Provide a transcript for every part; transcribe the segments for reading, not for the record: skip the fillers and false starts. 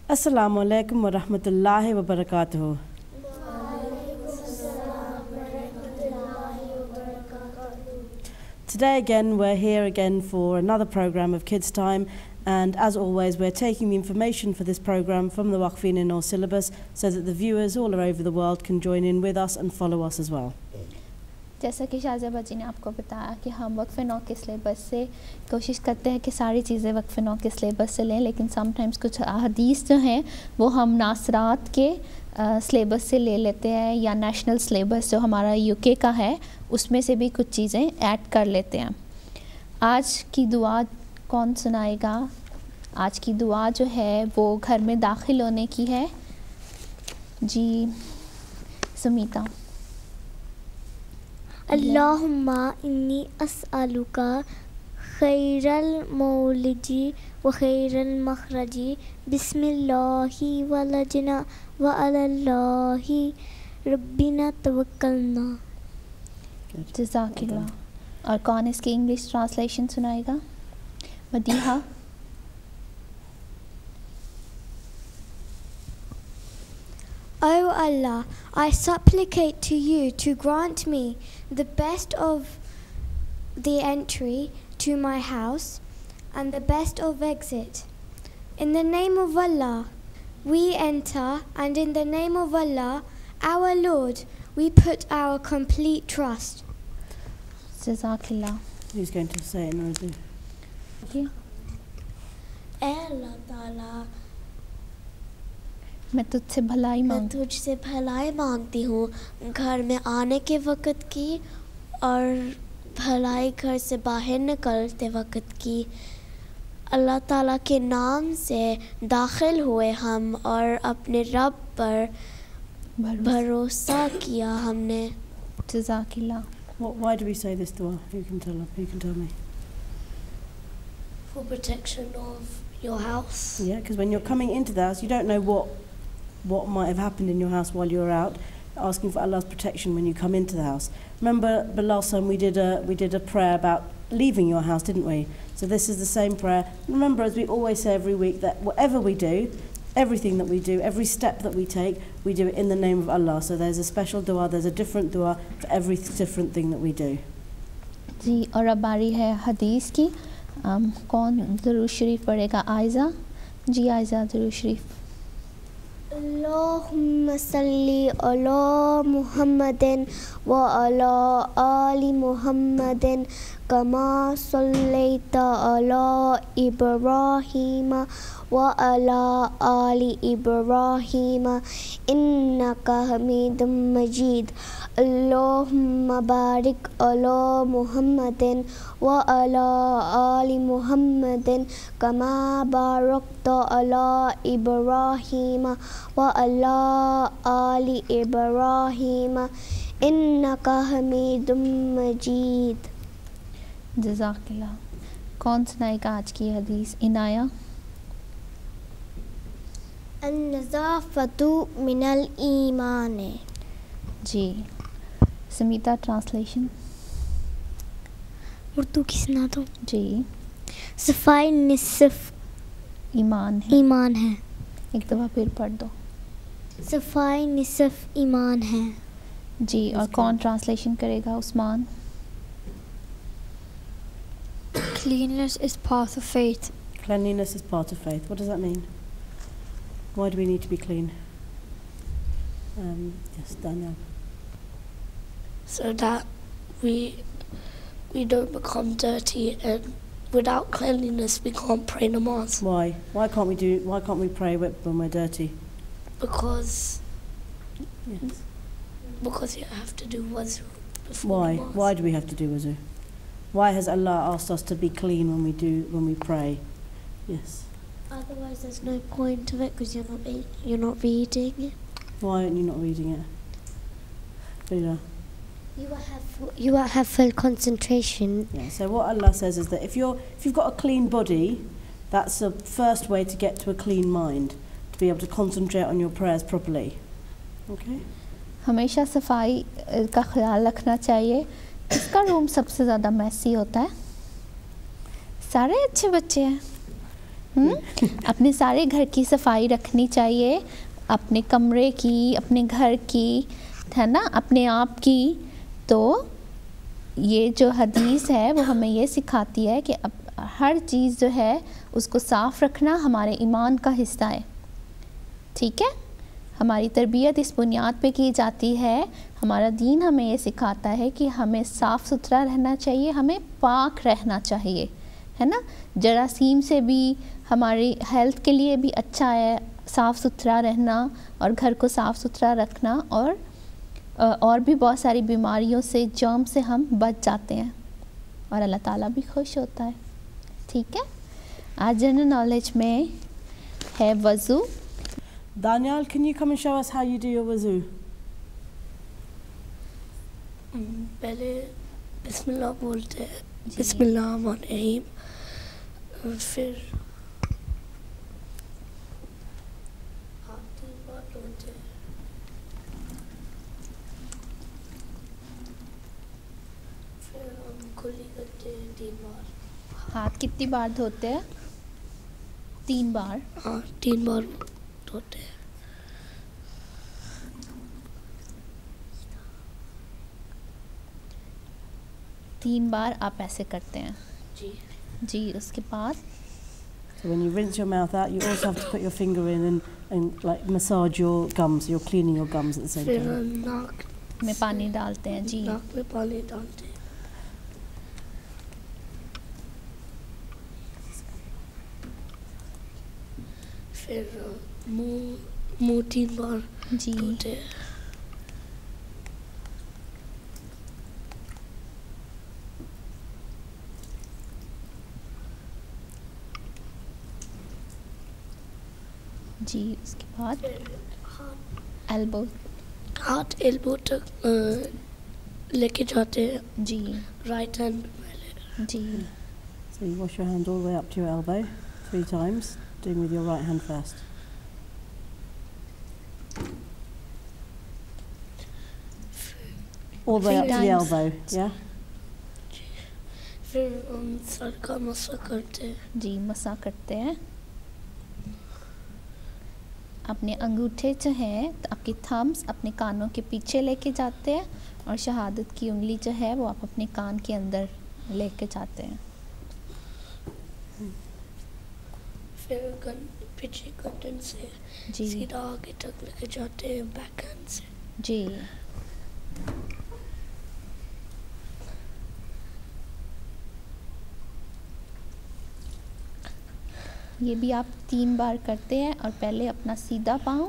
Assalamu alaikum wa rahmatullahi wa barakatuh. Today again we're here again for another program of Kids Time, and as always we're taking the information for this program from the Waqfin in our syllabus so that the viewers all over the world can join in with us and follow us as well. जैसा कि शाज़ेबा जी ने आपको बताया कि हम वक्फ़ नौ के syllabus से कोशिश करते हैं कि सारी चीज़ें वक्फ़ नौ के सिलेबस से लें, लेकिन समटाइम्स कुछ हदीस जो हैं वो हम नासरात के सिलेबस से ले लेते हैं, या नेशनल सिलेबस जो हमारा यूके का है उसमें से भी कुछ चीज़ें ऐड कर लेते हैं। आज की दुआ कौन सुनाएगा? आज की दुआ जो है वो घर में दाखिल होने की है। जी सुमीता। अल्लाहुम्मा इन्नी अस्अलुका खैरल मौलिजी व खैरल मखरजी बिस्मिल्लाहि वलजना व अलल्लाहि रब्बिना तवक्कलना। जज़ाकिल्लाह। और कौन इसकी इंग्लिश ट्रांसलेशन सुनाएगा? Madiha. O Allah, I supplicate to you to grant me the best of the entry to my house and the best of exit. In the name of Allah, we enter, and in the name of Allah, our Lord, we put our complete trust. Jazakallah. Who's going to say it in Urdu? Okay. Allah Ta'ala, मैं तुझसे भलाई मांगती हूँ घर में आने के वक़्त की और भलाई घर से बाहर निकलते वक़्त की। अल्लाह ताला के नाम से दाखिल हुए हम और अपने रब पर भरोसा किया हमने। जज़ाकिल्लाह। Why do we say this dua? Who can tell me? For protection of your house. Yeah, because when you're coming into the house, you don't know what might have happened in your house while you were out. Asking for Allah's protection when you come into the house. Remember, last time we did a prayer about leaving your house, didn't we? So this is the same prayer. Remember, as we always say every week, that whatever we do, everything that we do, every step that we take, we do it in the name of Allah. So there's a special dua, there's a different dua for every different thing that we do. जी, और अब बारी है हदीस की। कौन दुरूद शरीफ पढ़ेगा? आयज़ा। जी आयज़ा, दुरूद शरीफ। Allahumma salli ala Muhammadin wa ala ali Muhammadin kama sallaita ala Ibrahim wa ala ali Ibrahim innaka Hamidum Majid. Allahumma barik ala Muhammadin wa ala ali Muhammadin kama barakta ala Ibrahim wa ala ali Ibrahim innaka Hamidum Majid. जज़ाकिल्लाह। कौन सुनाएगा आज की हदीस? इनाया। अन-नज़ाफ़तु मिनल ईमान। जी Samita, translation. Urdu की सुना दो। जी। सफ़ाई निसफ़ ईमान है। एक दफ़ा फिर पढ़ दो। सफ़ाई निसफ़ ईमान है। जी, और कौन ट्रांसलेशन करेगा? Usman. Cleanliness is part of faith. Cleanliness is part of faith. What does that mean? Why do we need to be clean? Yes, Daniel. So that we don't become dirty, and without cleanliness we can't pray namaz. Why? Why can't we pray when we're dirty? Because Yes. Because you have to do wuzu before Why? namaz. Why do we have to do wuzu? Why has Allah asked us to be clean when we pray? Yes. Otherwise, there's no point of it because you're not reading it. Why aren't you not reading it? Frida? You will have full concentration. Yeah. So what Allah says is that if you've got a clean body, that's the first way to get to a clean mind, to be able to concentrate on your prayers properly. Okay. हमेशा सफाई का ख्याल रखना चाहिए। किसका room सबसे ज़्यादा मैसी होता है? सारे अच्छे बच्चे हैं। अपने सारे घर की सफाई रखनी चाहिए, अपने कमरे की, अपने घर की, है ना, अपने आप की। तो ये जो हदीस है वो हमें ये सिखाती है कि हर चीज़ जो है उसको साफ़ रखना हमारे ईमान का हिस्सा है। ठीक है, हमारी तरबियत इस बुनियाद पे की जाती है। हमारा दीन हमें ये सिखाता है कि हमें साफ़ सुथरा रहना चाहिए, हमें पाक रहना चाहिए, है ना। जरासीम से भी हमारी हेल्थ के लिए भी अच्छा है साफ़ सुथरा रहना और घर को साफ़ सुथरा रखना, और भी बहुत सारी बीमारियों से, जर्म से हम बच जाते हैं और अल्लाह ताला भी खुश होता है। ठीक है, आज जनरल नॉलेज में है वज़ू। Daniel, can you come and show us how you do your wuzu? पहले बिस्मिल्लाह बोलते हैं, बिस्मिल्लाह रहमान रहीम, फिर हाथ 3 बार धोते हैं, फिर हम कुल्ली करते हैं 3 बार। हाथ कितनी बार धोते हैं? 3 बार। हाँ, 3 बार धोते हैं। तीन बार आप ऐसे करते हैं जी जी। उसके बाद So when you rinse your mouth out, you also have to put your finger in and like massage your gums. You're cleaning your gums at the same फिर time. हम नाक में पानी डालते हैं जी। नाक में पानी डालते हैं, फिर मुंह 3 बार जी धोते हैं, जी। उसके बाद फिर एल्बो हाथ एल्बो तक लेके जाते हैं, जी राइट हैंड पहले। जी So you wash your hand all the way up to your elbow 3 times, doing with your right hand first. All the way up to the 3 times. elbow, yeah? फिर हम sir का मसा करते हैं, जी मसा करते हैं। अपने अंगूठे जो हैं, तो आपके थम्स अपने कानों के पीछे लेके जाते हैं और शहादत की उंगली जो है वो आप अपने कान के अंदर लेके जाते हैं। फिर पीछे गर्दन से जी सीधा आगे तक लेके जाते हैं बैक हैंड से। जी। ये भी आप 3 बार करते हैं, और पहले अपना सीधा पाँव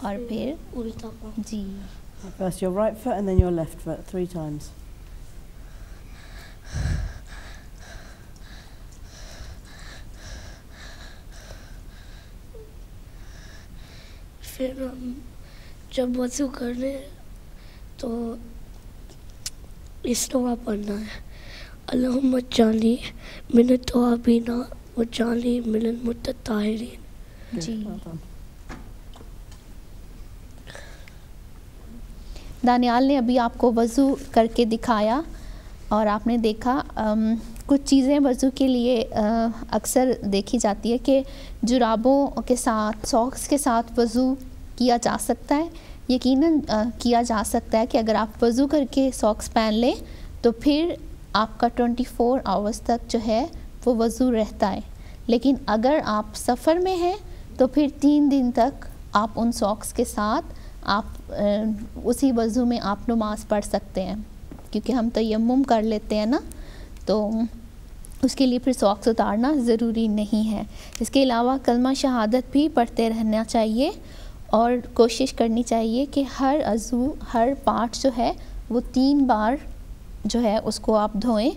और फिर उल्टा पाँव। जी First your right foot and then your left foot 3 times. फिर हम जब वज़ू करने तो इस दुआ पढ़ना है, अल्लाहुम्मा जानी मिन तौबीना व जानी मिनल मुतताहिरीन। Good, जी। well done. दानियाल ने अभी आपको वज़ू करके दिखाया और आपने देखा कुछ चीज़ें वज़ू के लिए अक्सर देखी जाती है कि जुराबों के साथ, सॉक्स के साथ वज़ू किया जा सकता है। यकीनन किया जा सकता है कि अगर आप वज़ू करके सॉक्स पहन लें तो फिर आपका 24 आवर्स तक जो है वो वज़ू रहता है। लेकिन अगर आप सफ़र में हैं तो फिर 3 दिन तक आप उन सॉक्स के साथ आप उसी वज़ू में आप नमाज़ पढ़ सकते हैं, क्योंकि हम तयम्मुम कर लेते हैं ना, तो उसके लिए फिर सॉक्स उतारना ज़रूरी नहीं है। इसके अलावा कलमा शहादत भी पढ़ते रहना चाहिए और कोशिश करनी चाहिए कि हर अज़ू, हर पार्ट जो है वो 3 बार जो है उसको आप धोएं।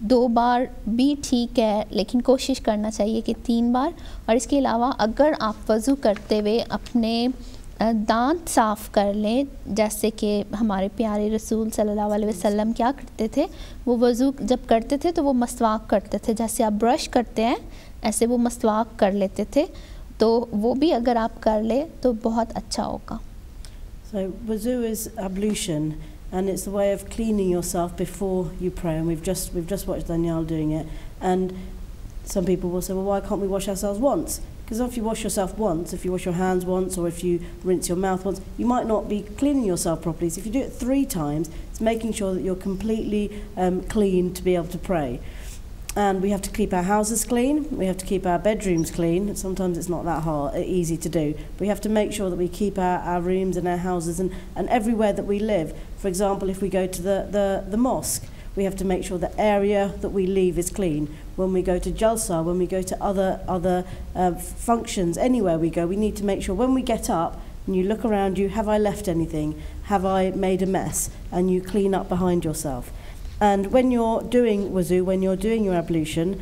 2 बार भी ठीक है, लेकिन कोशिश करना चाहिए कि 3 बार। और इसके अलावा अगर आप वज़ू करते हुए अपने दांत साफ़ कर लें, जैसे कि हमारे प्यारे रसूल सल्लल्लाहु अलैहि वसल्लम क्या करते थे, वो वज़ू जब करते थे तो वो मसवाक करते थे, जैसे आप ब्रश करते हैं ऐसे वो मसवाक कर लेते थे। तो वो भी अगर आप कर लें तो बहुत अच्छा होगा। So wuzu is ablution, and it's the way of cleaning yourself before you pray. And we've just watched Danielle doing it. And some people will say, well, why can't we wash ourselves once? Because if you wash yourself once, if you wash your hands once, or if you rinse your mouth once, you might not be cleaning yourself properly. So if you do it 3 times, it's making sure that you're completely clean to be able to pray. And we have to keep our houses clean. We have to keep our bedrooms clean. Sometimes it's not that easy to do. But we have to make sure that we keep our rooms and our houses and everywhere that we live. For example, if we go to the mosque, we have to make sure the area that we leave is clean. When we go to Jalsa, when we go to other functions, anywhere we go, we need to make sure when we get up and you look around you, have I left anything? Have I made a mess? And you clean up behind yourself. And when you're doing wuzu, when you're doing your ablution,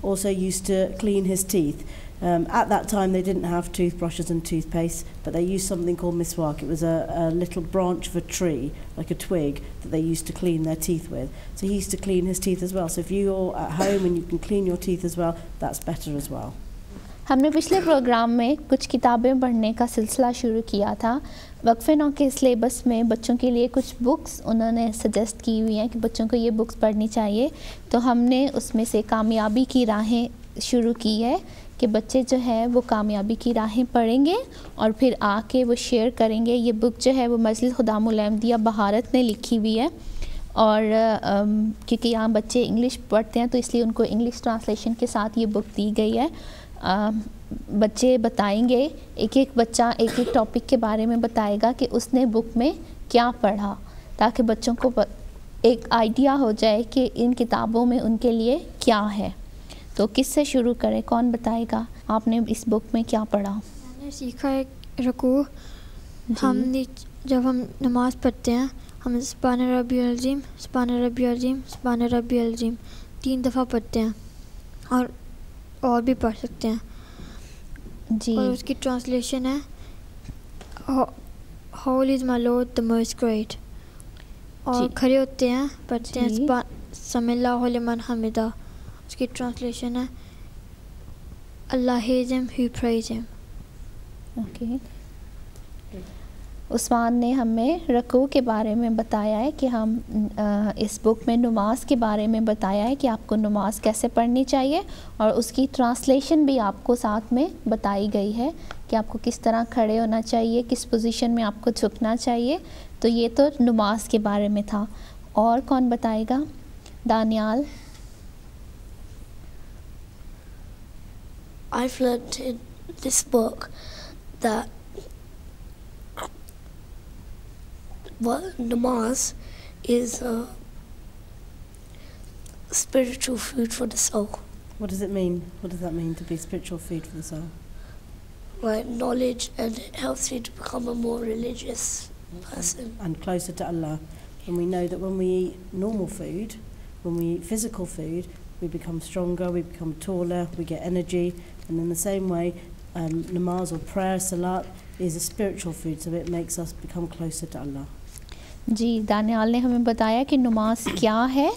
also used to clean his teeth. At that time, they didn't have toothbrushes and toothpaste, but they used something called miswak. It was a little branch of a tree, like a twig, that they used to clean their teeth with. So he used to clean his teeth as well. So if you're at home and you can clean your teeth as well, that's better as well. हमने पिछले programme में कुछ किताबें पढ़ने का सिलसिला शुरू किया था। वक्फ़े नौ के सिलेबस में बच्चों के लिए कुछ बुक्स उन्होंने सजेस्ट की हुई हैं कि बच्चों को ये बुक्स पढ़नी चाहिए। तो हमने उसमें से कामयाबी की राहें शुरू की है कि बच्चे जो है वो कामयाबी की राहें पढ़ेंगे और फिर आके वो शेयर करेंगे। ये बुक जो है वो मजलिस खुदामुल अहमदिया बहारत ने लिखी हुई है, और क्योंकि यहाँ बच्चे इंग्लिश पढ़ते हैं तो इसलिए उनको इंग्लिश ट्रांसलेशन के साथ ये बुक दी गई है। बच्चे बताएंगे, एक बच्चा एक टॉपिक के बारे में बताएगा कि उसने बुक में क्या पढ़ा, ताकि बच्चों को एक आइडिया हो जाए कि इन किताबों में उनके लिए क्या है। तो किससे शुरू करें, कौन बताएगा आपने इस बुक में क्या पढ़ा? मैंने सीखा है रुकू। हमने जब हम नमाज़ पढ़ते हैं हम सुब्हान रब्बियल अज़ीम सुब्हान रब्बियल अज़ीम सुब्हान रब्बियल अज़ीम 3 दफ़ा पढ़ते हैं, और भी पढ़ सकते हैं जी। और उसकी ट्रांसलेशन है whole is my lord the most great. और खड़े होते हैं पढ़ते हैं समिल्लाहु लिमन हमिदा। उसकी ट्रांसलेशन है Allah has him who praise him. Okay, Usman ने हमें रकू के बारे में बताया है कि हम इस बुक में नमाज के बारे में बताया है कि आपको नमाज कैसे पढ़नी चाहिए, और उसकी ट्रांसलेशन भी आपको साथ में बताई गई है कि आपको किस तरह खड़े होना चाहिए, किस पोजीशन में आपको झुकना चाहिए। तो ये तो नमाज के बारे में था। और कौन बताएगा? Daniyal. I've learned in this book that namaz is spiritual food for the soul. What does it mean? What does that mean, to be spiritual food for the soul? Like knowledge, and it helps you to become a more religious person. And closer to Allah. And we know that when we eat normal food, when we eat physical food, we become stronger, we become taller, we get energy. And in the same way, namaz or prayer, salat, is a spiritual food, so it makes us become closer to Allah. जी, दानियाल ने हमें बताया कि नमाज क्या है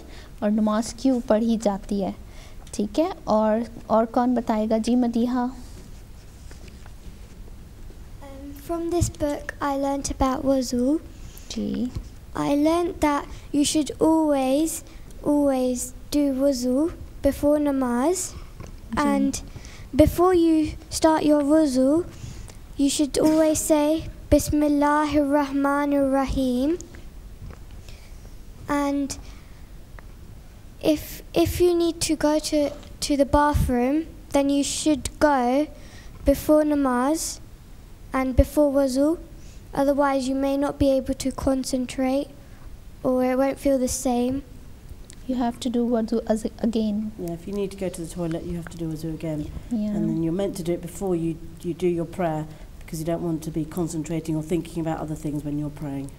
और नमाज क्यों पढ़ी जाती है। ठीक है, और कौन बताएगा? जी Madiha. From this book I learnt about wuzu. Ji. I learnt that you should always do wuzu before namaz, and before you start your wuzu you should always say Bismillahir Rahmanir Rahim. And if you need to go to the bathroom, then you should go before namaz and before wuzu. Otherwise you may not be able to concentrate, or it won't feel the same. You have to do wuzu again. Yeah, if you need to go to the toilet, you have to do wuzu again. Yeah. And then you're meant to do it before you do your prayer, because you don't want to be concentrating or thinking about other things when you're praying.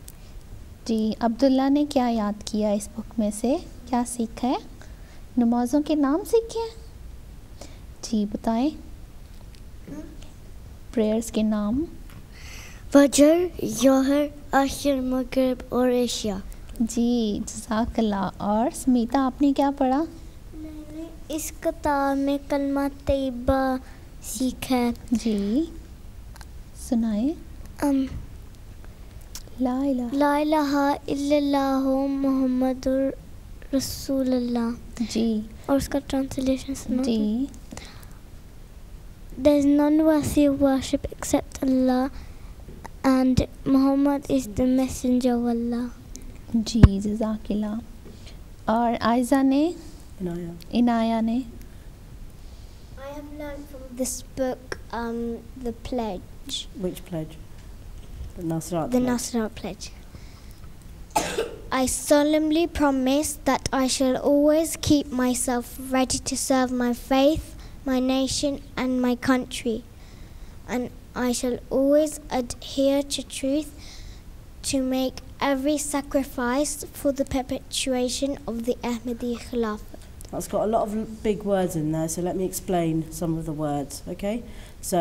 जी, अब्दुल्ला ने क्या याद किया इस book में से, क्या सीखा है? नमाज़ों के नाम सीखे हैं? जी बताएं। प्रेयर्स के नाम। फजर, जोहर, असर, मगरिब और इशा। जी, जज़ाकल्लाह। और स्मिता, आपने क्या पढ़ा? मैंने मैंने इस किताब में कलमा तैयबा सीखा है। जी सुनाए। ला इलाहा इल्लल्लाह मुहम्मदुर रसूलुल्लाह। जी और उसका ट्रांसलेशन सुनो। जी There is none worthy of worship except Allah, and Muhammad is the messenger of Allah. जी जज़ाकिल्लाह। और आयज़ा ने, इनाया ने। I have learned from this book the pledge. Which pledge? The Nasrat. The Nasrat pledge. I solemnly promise that I shall always keep myself ready to serve my faith, my nation, and my country, and I shall always adhere to truth, to make every sacrifice for the perpetuation of the Ahmadi Khilafah. That's got a lot of big words in there, so let me explain some of the words, okay? So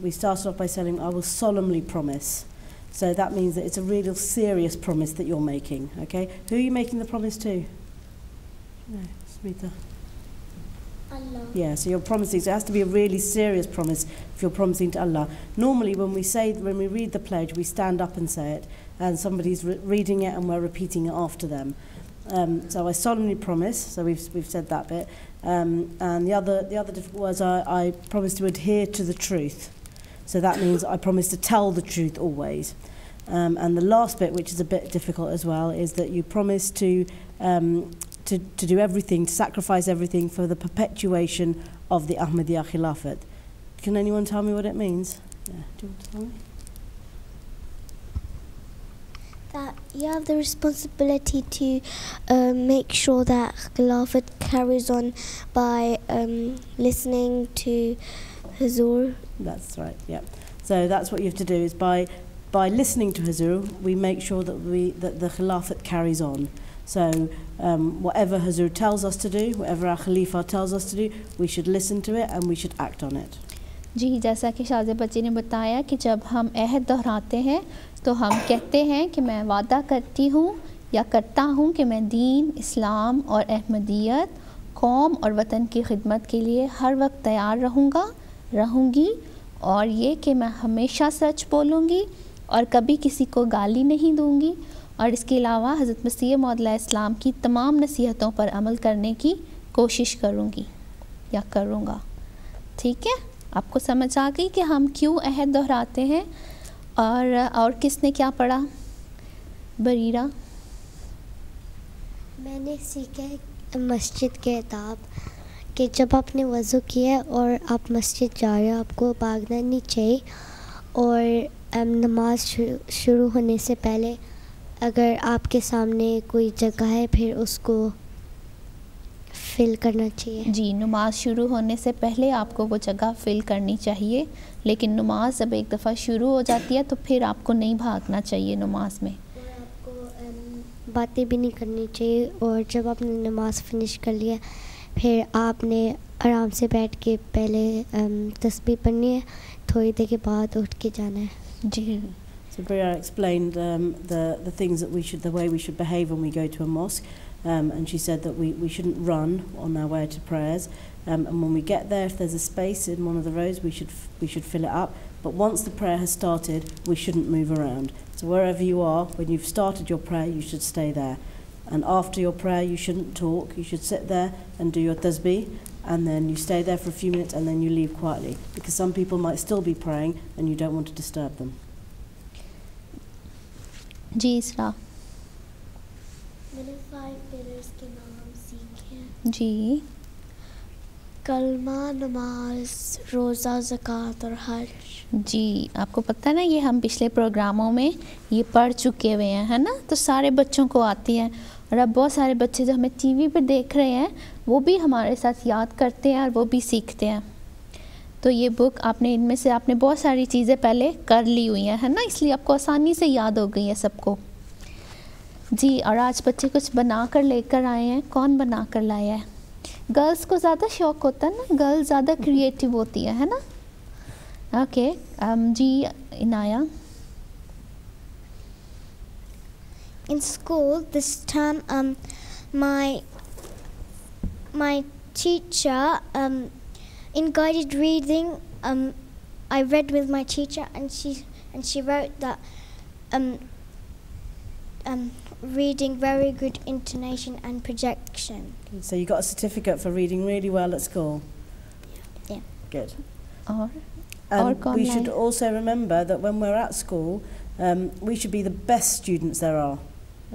we started off by saying, I will solemnly promise. So that means that it's a real serious promise that you're making, okay? Who are you making the promise to? No, Smita. Allah. Yeah, so you're promising, so it has to be a really serious promise if you're promising to Allah. Normally when we read the pledge, we stand up and say it, and somebody's reading it and we're repeating it after them. So I solemnly promise, so we've said that bit. And the other difficult words are, I promise to adhere to the truth. So that means I promise to tell the truth always. And the last bit, which is a bit difficult as well, is that you promise to do everything, to sacrifice everything for the perpetuation of the Ahmadiyya Khilafat. Can anyone tell me what it means? Yeah, do you want to tell me? That you have the responsibility to make sure that Khilafat carries on by listening to Huzur. That's right, yeah. So that's what you have to do, is by listening to Huzur, we make sure that the Khilafat carries on. So whatever Huzur tells us to do, whatever our Khalifa tells us to do, we should listen to it and we should act on it. जी जैसा कि शाज़े बच्ची ने बताया कि जब हम अहद दोहराते हैं तो हम कहते हैं कि मैं वादा करती हूँ या करता हूँ कि मैं दीन, इस्लाम और अहमदियत, कौम और वतन की खिदमत के लिए हर वक्त तैयार रहूँगी, और ये कि मैं हमेशा सच बोलूँगी और कभी किसी को गाली नहीं दूँगी, और इसके अलावा हज़रत मसीह मौद इस्लाम की तमाम नसीहतों पर अमल करने की कोशिश करूँगी या करूँगा। ठीक है, आपको समझ आ गई कि हम क्यों अहद दोहराते हैं। और किसने क्या पढ़ा? बरीरा। मैंने सीखा है मस्जिद के अदाब कि जब आपने वज़ू किया और आप मस्जिद जा रहे हो, आपको भागना नहीं चाहिए, और नमाज शुरू होने से पहले अगर आपके सामने कोई जगह है फिर उसको फिल करना चाहिए। जी, नमाज शुरू होने से पहले आपको वो जगह फिल करनी चाहिए, लेकिन नमाज जब एक दफ़ा शुरू हो जाती है तो फिर आपको नहीं भागना चाहिए नमाज में, और आपको बातें भी नहीं करनी चाहिए, और जब आपने नमाज फिनिश कर लिया फिर आपने आराम से बैठ के पहले तस्बीह पढ़नी है, थोड़ी देर के बाद उठ के जाना है। जी। So Briya explained the things that the way we should behave when we go to a mosque, and she said that we shouldn't run on our way to prayers, and when we get there, if there's a space in one of the rows, we should fill it up. But once the prayer has started, we shouldn't move around. So wherever you are, when you've started your prayer, you should stay there. And after your prayer, you shouldn't talk. You should sit there and do your tasbih, and then you stay there for a few minutes, and then you leave quietly, because some people might still be praying, and you don't want to disturb them. जी इसरा। मैंने 5 pillars के नाम सीखे। जी। कलमा, नमाज, रोज़ा, ज़कात और हज। जी, आपको पता है ना, ये हम पिछले प्रोग्रामों में ये पढ़ चुके हुए हैं, है ना, तो सारे बच्चों को आती है, और अब बहुत सारे बच्चे जो हमें टीवी पे देख रहे हैं वो भी हमारे साथ याद करते हैं और वो भी सीखते हैं। तो ये बुक इनमें से आपने बहुत सारी चीज़ें पहले कर ली हुई हैं, है ना, इसलिए आपको आसानी से याद हो गई है सबको। जी, और आज बच्चे कुछ बना कर लेकर आए हैं। कौन बना कर लाया है? गर्ल्स को ज़्यादा शौक़ होता है ना, गर्ल्स ज़्यादा क्रिएटिव होती है ना। Okay, ji Inaya. In school this term my teacher, in guided reading, I read with my teacher, and she wrote that reading very good intonation and projection. So you got a certificate for reading really well at school? Yeah. Good. और And कौन we लाए? should also remember that when we're at school, we should be the best students there are.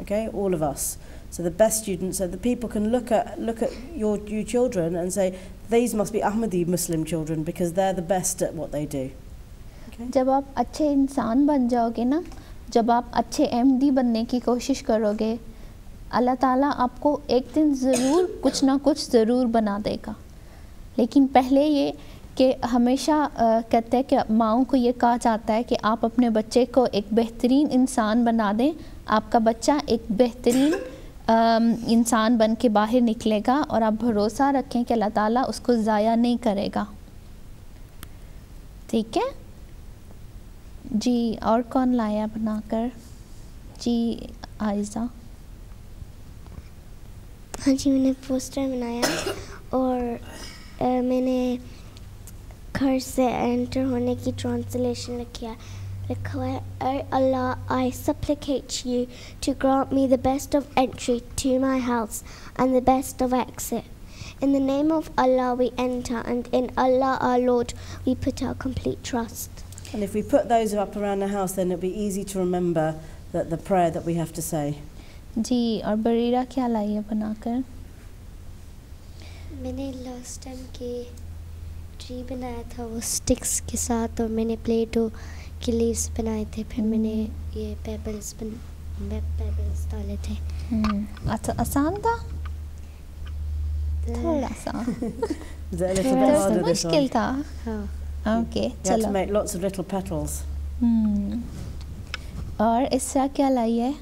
Okay, all of us. So the best students, so the people can look at your children and say, these must be Ahmadi Muslim children because they're the best at what they do. Okay. जब आप अच्छे इंसान बन जाओगे ना, जब आप अच्छे एमडी बनने की कोशिश करोगे, अल्लाह ताला आपको एक दिन ज़रूर कुछ ना कुछ ज़रूर बना देगा. लेकिन पहले ये कि हमेशा कहते हैं कि माँओं को ये कहा जाता है कि आप अपने बच्चे को एक बेहतरीन इंसान बना दें, आपका बच्चा एक बेहतरीन इंसान बन के बाहर निकलेगा और आप भरोसा रखें कि अल्लाह ताला उसको ज़ाया नहीं करेगा. ठीक है जी. और कौन लाया बनाकर? जी आयज़ा. हाँ जी, मैंने पोस्टर बनाया और मैंने घर से एंटर होने की ट्रांसलेशन लिखा हुआ है, Allah, I supplicate you to grant me the best of entry to my house and the best of exit. In the name of Allah we enter, and in Allah our Lord we put our complete trust. And if we put those up around the house, then it'll be easy to remember that the prayer that we have to say. जी. और बरीरा क्या लाई है बनाकर? मैंने last time के tree बनाया था वो sticks के साथ, और मैंने प्ले डो के लीव्स बनाए थे, फिर मैंने ये पेबल्स डाले थे. आसान था? थोड़ा सा Is it a little bit harder this मुश्किल one? था. हाँ. ओके You had to चलो. make lots of little petals. और इसरा क्या लाई है?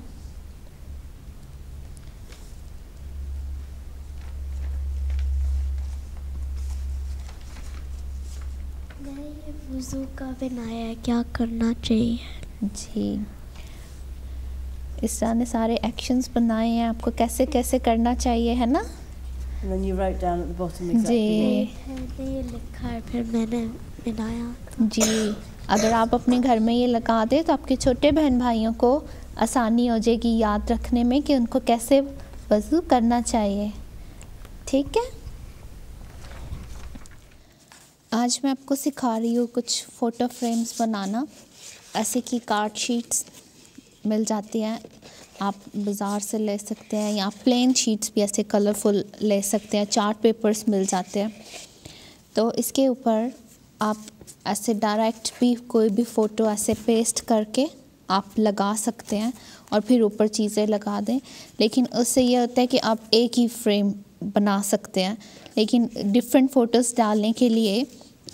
मैंने ये वुज़ू का बनाया है, क्या करना चाहिए. जी. इसरा ने सारे एक्शंस बनाए हैं आपको कैसे कैसे करना चाहिए, है ना? And then you wrote down at the bottom exactly. जी. मैंने ये लिखा है, फिर मैंने बनाया. जी. अगर आप अपने घर में ये लगा दें तो आपके छोटे बहन भाइयों को आसानी हो जाएगी याद रखने में कि उनको कैसे वज़ू करना चाहिए. ठीक है. आज मैं आपको सिखा रही हूँ कुछ फ़ोटो फ्रेम्स बनाना. ऐसे की कार्ड शीट्स मिल जाती हैं, आप बाज़ार से ले सकते हैं, या प्लेन शीट्स भी ऐसे कलरफुल ले सकते हैं. चार्ट पेपर्स मिल जाते हैं. तो इसके ऊपर आप ऐसे डायरेक्ट भी कोई भी फ़ोटो ऐसे पेस्ट करके आप लगा सकते हैं और फिर ऊपर चीज़ें लगा दें. लेकिन उससे ये होता है कि आप एक ही फ्रेम बना सकते हैं. लेकिन डिफरेंट फ़ोटोज़ डालने के लिए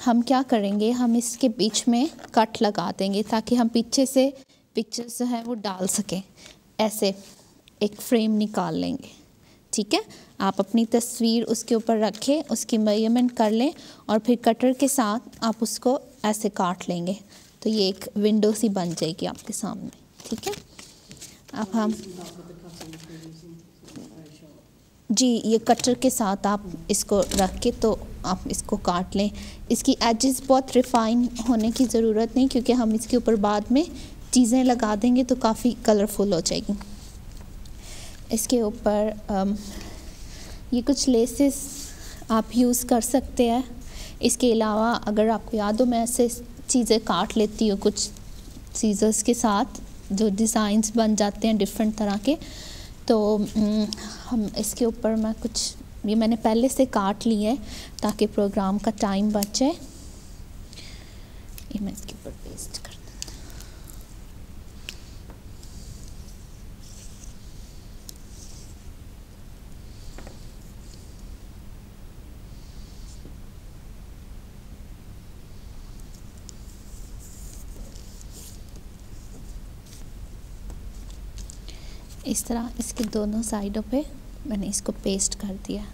हम क्या करेंगे, हम इसके बीच में कट लगा देंगे ताकि हम पीछे से पिक्चर्स जो है वो डाल सकें. ऐसे एक फ्रेम निकाल लेंगे. ठीक है. आप अपनी तस्वीर उसके ऊपर रखें, उसकी मेजरमेंट कर लें और फिर कटर के साथ आप उसको ऐसे काट लेंगे. तो ये एक विंडो सी बन जाएगी आपके सामने. ठीक है. अब हम जी ये कटर के साथ आप इसको रख के तो आप इसको काट लें. इसकी एजेस बहुत रिफ़ाइन होने की ज़रूरत नहीं, क्योंकि हम इसके ऊपर बाद में चीज़ें लगा देंगे तो काफ़ी कलरफुल हो जाएगी. इसके ऊपर ये कुछ लेसेस आप यूज़ कर सकते हैं. इसके अलावा अगर आपको याद हो, मैं ऐसे चीज़ें काट लेती हूँ कुछ सीजर्स के साथ, जो डिज़ाइंस बन जाते हैं डिफरेंट तरह के. तो हम इसके ऊपर मैं कुछ ये मैंने पहले से काट ली है ताकि प्रोग्राम का टाइम बच जाए. ये मैं इसके ऊपर पेस्ट कर देती हूँ. इस तरह इसके दोनों साइडों पे मैंने इसको पेस्ट कर दिया.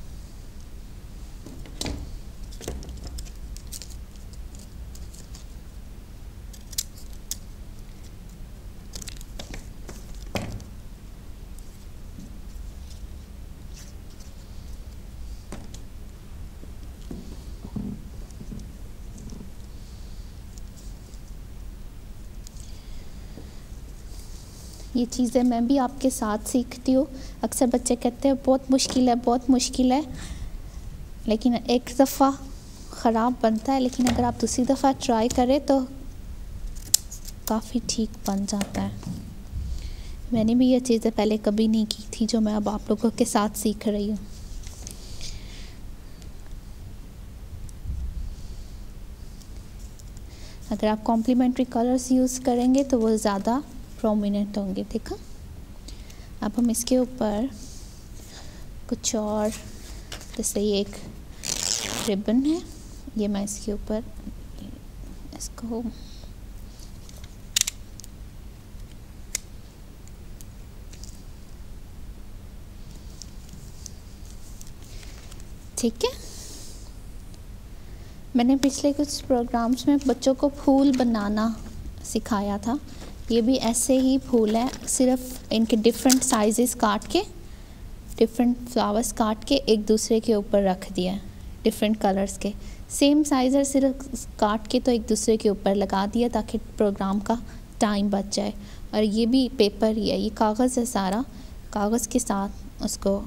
ये चीज़ें मैं भी आपके साथ सीखती हूँ। अक्सर बच्चे कहते हैं बहुत मुश्किल है, बहुत मुश्किल है, लेकिन एक दफ़ा ख़राब बनता है, लेकिन अगर आप दूसरी दफ़ा ट्राई करें तो काफ़ी ठीक बन जाता है। मैंने भी ये चीज़ें पहले कभी नहीं की थी जो मैं अब आप लोगों के साथ सीख रही हूँ। अगर आप कॉम्प्लीमेंट्री कलर्स यूज़ करेंगे तो वो ज़्यादा प्रोमिनेंट होंगे। देखा, अब हम इसके ऊपर कुछ और, जैसे ये एक रिबन है, ये मैं इसके ऊपर इसको ठीक है। मैंने पिछले कुछ प्रोग्राम्स में बच्चों को फूल बनाना सिखाया था। ये भी ऐसे ही फूल है, सिर्फ इनके डिफरेंट साइजेस काट के, डिफरेंट फ्लावर्स काट के एक दूसरे के ऊपर रख दिया, डिफरेंट कलर्स के सेम साइज़ है, सिर्फ काट के तो एक दूसरे के ऊपर लगा दिया ताकि प्रोग्राम का टाइम बच जाए। और ये भी पेपर ही है, ये कागज़ है, सारा कागज़ के साथ उसको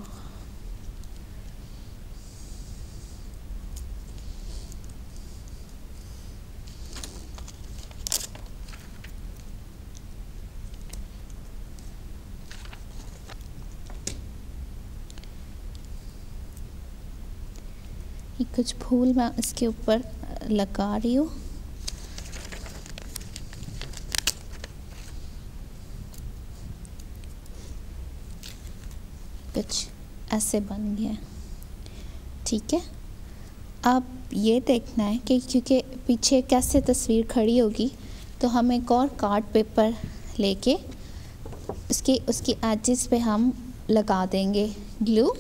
ये कुछ फूल मैं इसके ऊपर लगा रही हूँ। कुछ ऐसे बन गया, ठीक है। अब ये देखना है कि क्योंकि पीछे कैसे तस्वीर खड़ी होगी, तो हम एक और कार्ड पेपर लेके उसकी एजेस पे हम लगा देंगे ग्लू।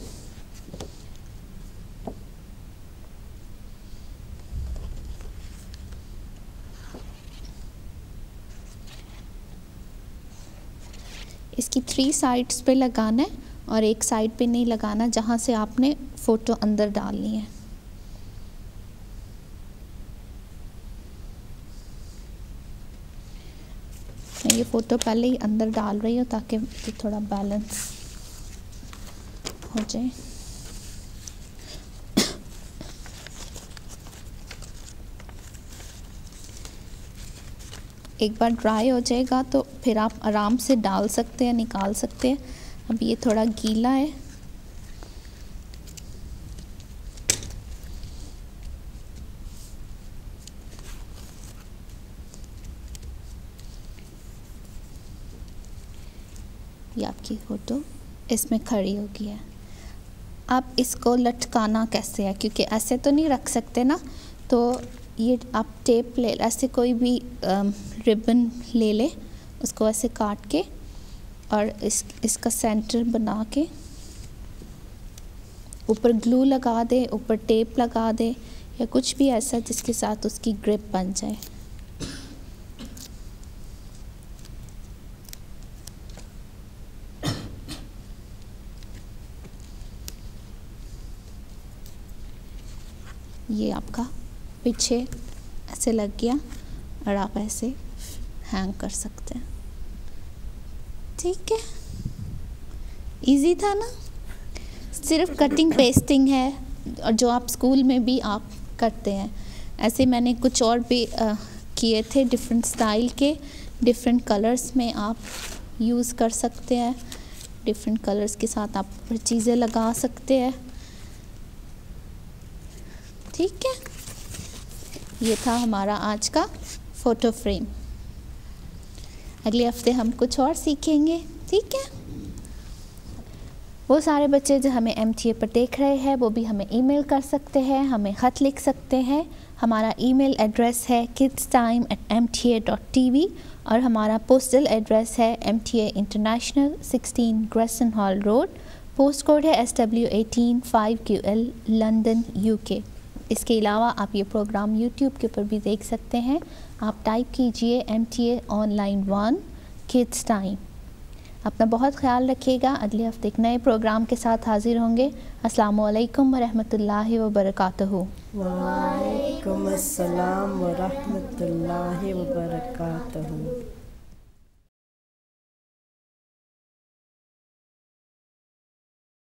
इसकी 3 साइड्स पे लगाना है और एक साइड पे नहीं लगाना, जहाँ से आपने फ़ोटो अंदर डालनी है। मैं ये फ़ोटो पहले ही अंदर डाल रही हूँ ताकि थोड़ा बैलेंस हो जाए। एक बार ड्राई हो जाएगा तो फिर आप आराम से डाल सकते हैं, निकाल सकते हैं। अब ये थोड़ा गीला है, ये आपकी फ़ोटो इसमें खड़ी हो गई है। अब इसको लटकाना कैसे है, क्योंकि ऐसे तो नहीं रख सकते ना, तो ये आप टेप ले, ऐसे कोई भी रिबन ले ले, उसको ऐसे काट के और इसका सेंटर बना के ऊपर ग्लू लगा दे, ऊपर टेप लगा दे, या कुछ भी ऐसा जिसके साथ उसकी ग्रिप बन जाए। ये आपका पीछे ऐसे लग गया और आप ऐसे हैंग कर सकते हैं, ठीक है। इजी था ना, सिर्फ कटिंग पेस्टिंग है, और जो आप स्कूल में भी आप करते हैं। ऐसे मैंने कुछ और भी किए थे, डिफरेंट स्टाइल के, डिफरेंट कलर्स में आप यूज़ कर सकते हैं। डिफरेंट कलर्स के साथ आप चीज़ें लगा सकते हैं, ठीक है। ये था हमारा आज का फ़ोटो फ्रेम। अगले हफ्ते हम कुछ और सीखेंगे, ठीक है। वो सारे बच्चे जो हमें MTA पर देख रहे हैं वो भी हमें ईमेल कर सकते हैं, हमें ख़त लिख सकते हैं। हमारा ईमेल एड्रेस है kidstime@mta.tv और हमारा पोस्टल एड्रेस है MTA international 16 Grayson hall road, post code है SW18 5QL लंदन UK। इसके अलावा आप ये प्रोग्राम YouTube के ऊपर भी देख सकते हैं। आप टाइप कीजिए MTA ऑनलाइन 1 किड्स टाइम। अपना बहुत ख्याल रखिएगा। अगले हफ्ते एक नए प्रोग्राम के साथ हाजिर होंगे। अस्सलामु अलैकुम वरहमतुल्लाहि वबरकातुहू। वालेकुम अस्सलाम वरहमतुल्लाहि वबरकातुहू।